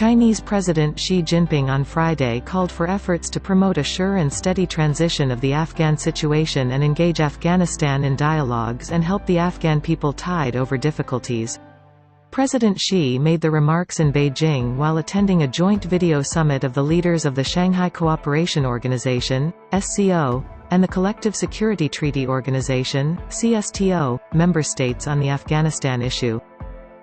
Chinese President Xi Jinping on Friday called for efforts to promote a sure and steady transition of the Afghan situation and engage Afghanistan in dialogues and help the Afghan people tide over difficulties. President Xi made the remarks in Beijing while attending a joint video summit of the leaders of the Shanghai Cooperation Organization (SCO) and the Collective Security Treaty Organization (CSTO) member states on the Afghanistan issue.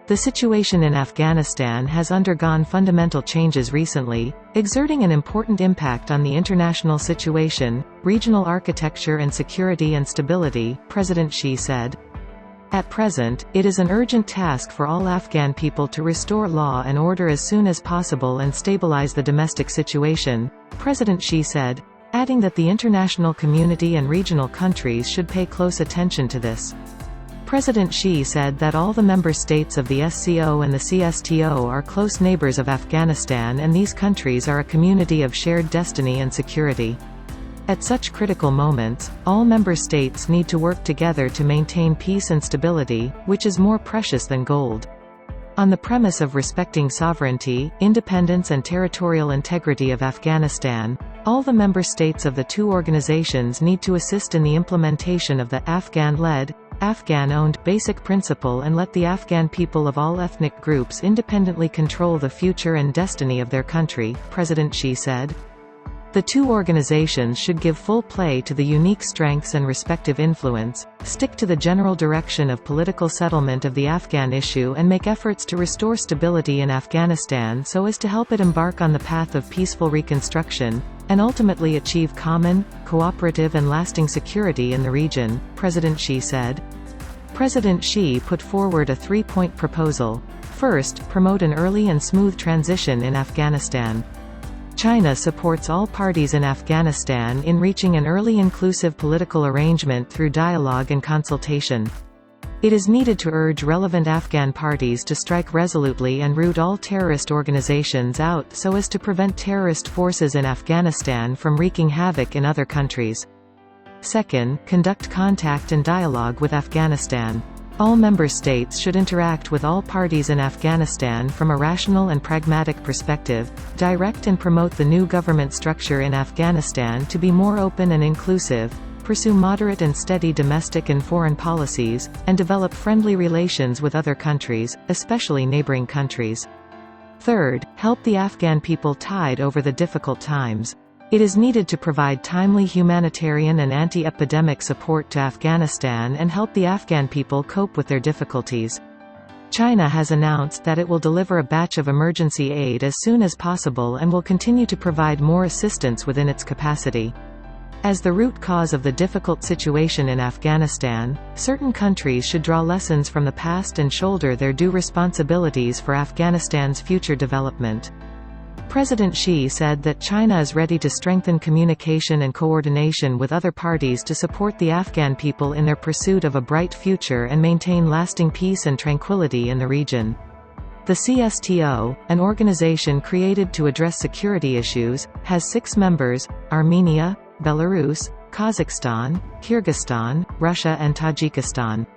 The situation in Afghanistan has undergone fundamental changes recently, exerting an important impact on the international situation, regional architecture and security and stability, President Xi said. At present, it is an urgent task for all Afghan people to restore law and order as soon as possible and stabilize the domestic situation, President Xi said, adding that the international community and regional countries should pay close attention to this. President Xi said that all the member states of the SCO and the CSTO are close neighbors of Afghanistan, and these countries are a community of shared destiny and security. At such critical moments, all member states need to work together to maintain peace and stability, which is more precious than gold. On the premise of respecting sovereignty, independence and territorial integrity of Afghanistan, all the member states of the two organizations need to assist in the implementation of the Afghan-led, Afghan-owned basic principle and let the Afghan people of all ethnic groups independently control the future and destiny of their country, President Xi said. The two organizations should give full play to the unique strengths and respective influence, stick to the general direction of political settlement of the Afghan issue and make efforts to restore stability in Afghanistan so as to help it embark on the path of peaceful reconstruction, and ultimately achieve common, cooperative and lasting security in the region, President Xi said. President Xi put forward a three-point proposal. First, promote an early and smooth transition in Afghanistan. China supports all parties in Afghanistan in reaching an early inclusive political arrangement through dialogue and consultation. It is needed to urge relevant Afghan parties to strike resolutely and root all terrorist organizations out so as to prevent terrorist forces in Afghanistan from wreaking havoc in other countries. Second, conduct contact and dialogue with Afghanistan. All member states should interact with all parties in Afghanistan from a rational and pragmatic perspective, direct and promote the new government structure in Afghanistan to be more open and inclusive, pursue moderate and steady domestic and foreign policies, and develop friendly relations with other countries, especially neighboring countries. Third, help the Afghan people tide over the difficult times. It is needed to provide timely humanitarian and anti-epidemic support to Afghanistan and help the Afghan people cope with their difficulties. China has announced that it will deliver a batch of emergency aid as soon as possible and will continue to provide more assistance within its capacity. As the root cause of the difficult situation in Afghanistan, certain countries should draw lessons from the past and shoulder their due responsibilities for Afghanistan's future development. President Xi said that China is ready to strengthen communication and coordination with other parties to support the Afghan people in their pursuit of a bright future and maintain lasting peace and tranquility in the region. The CSTO, an organization created to address security issues, has 6 members: Armenia, Belarus, Kazakhstan, Kyrgyzstan, Russia and Tajikistan.